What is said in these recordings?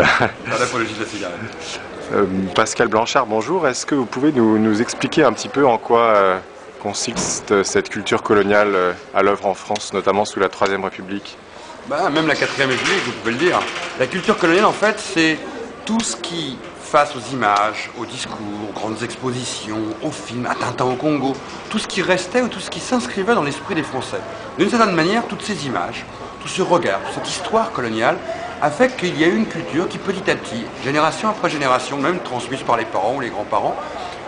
l'apologie de la cigarette. Pascal Blanchard, bonjour. Est-ce que vous pouvez nous expliquer un petit peu en quoi consiste cette culture coloniale à l'œuvre en France, notamment sous la Troisième République? Même la Quatrième République, vous pouvez le dire. La culture coloniale, en fait, c'est tout ce qui, face aux images, aux discours, aux grandes expositions, aux films, à Tintin au Congo, tout ce qui restait ou tout ce qui s'inscrivait dans l'esprit des Français. D'une certaine manière, toutes ces images, tout ce regard, cette histoire coloniale a fait qu'il y a eu une culture qui, petit à petit, génération après génération, même transmise par les parents ou les grands-parents,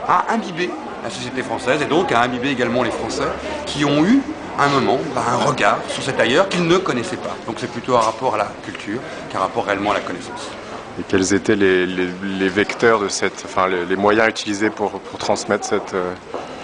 a imbibé la société française et donc a imbibé également les Français qui ont eu un moment, un regard sur cet ailleurs qu'ils ne connaissaient pas. Donc c'est plutôt un rapport à la culture qu'un rapport réellement à la connaissance. Et quels étaient les vecteurs de cette, les moyens utilisés pour transmettre cette...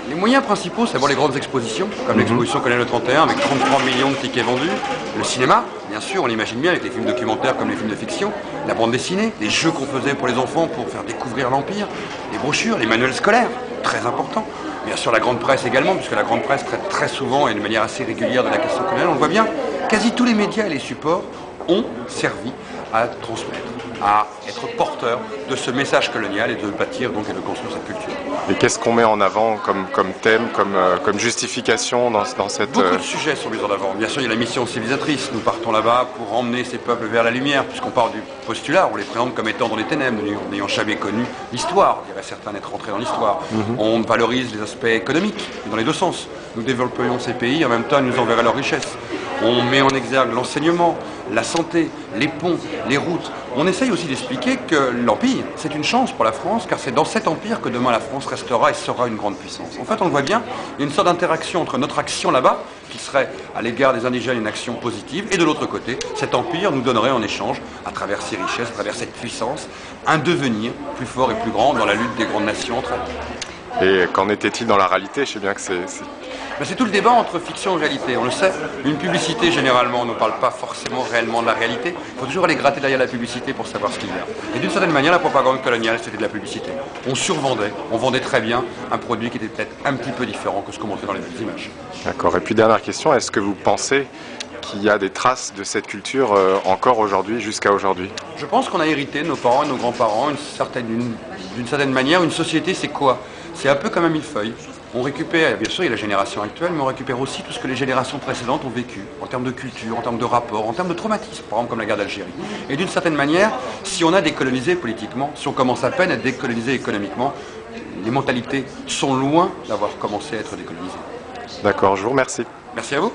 Les moyens principaux, c'est d'abord les grandes expositions, comme l'exposition coloniale le 31 avec 33 millions de tickets vendus. Le cinéma, bien sûr, on l'imagine bien avec les films documentaires comme les films de fiction. La bande dessinée, les jeux qu'on faisait pour les enfants pour faire découvrir l'Empire. Les brochures, les manuels scolaires, très important. Bien sûr la grande presse également, puisque la grande presse traite très souvent et de manière assez régulière de la question coloniale. On le voit bien, quasi tous les médias et les supports ont servi à transmettre, à être porteurs de ce message colonial et de bâtir donc et de construire cette culture. Et qu'est-ce qu'on met en avant comme thème, comme justification dans cette... Beaucoup de sujets sont mis en avant. Bien sûr, il y a la mission civilisatrice. Nous partons là-bas pour emmener ces peuples vers la lumière, puisqu'on part du postulat, on les présente comme étant dans les ténèbres, n'ayant jamais connu l'histoire, diraient certains d'être rentrés dans l'histoire. On valorise les aspects économiques, dans les deux sens. Nous développerions ces pays, en même temps, ils nous enverraient leurs richesses. On met en exergue l'enseignement, la santé, les ponts, les routes. On essaye aussi d'expliquer que l'Empire, c'est une chance pour la France, car c'est dans cet Empire que demain la France restera et sera une grande puissance. En fait, on le voit bien, il y a une sorte d'interaction entre notre action là-bas, qui serait à l'égard des indigènes une action positive, et de l'autre côté, cet Empire nous donnerait en échange, à travers ses richesses, à travers cette puissance, un devenir plus fort et plus grand dans la lutte des grandes nations entre elles. Et qu'en était-il dans la réalité? Je sais bien que c'est tout le débat entre fiction et réalité. On le sait, une publicité, généralement, ne parle pas forcément réellement de la réalité. Il faut toujours aller gratter derrière la publicité pour savoir ce qu'il y a. Et d'une certaine manière, la propagande coloniale, c'était de la publicité. On survendait, on vendait très bien un produit qui était peut-être un petit peu différent que ce qu'on montrait dans les belles images. D'accord. Et puis dernière question, est-ce que vous pensez qu'il y a des traces de cette culture encore aujourd'hui, jusqu'à aujourd'hui? Je pense qu'on a hérité de nos parents et nos grands-parents d'une certaine manière. Une société, c'est quoi? C'est un peu comme un millefeuille. On récupère, bien sûr, il y a la génération actuelle, mais on récupère aussi tout ce que les générations précédentes ont vécu, en termes de culture, en termes de rapport, en termes de traumatisme, par exemple comme la guerre d'Algérie. Et d'une certaine manière, si on a décolonisé politiquement, si on commence à peine à décoloniser économiquement, les mentalités sont loin d'avoir commencé à être décolonisées. D'accord, je vous remercie. Merci à vous.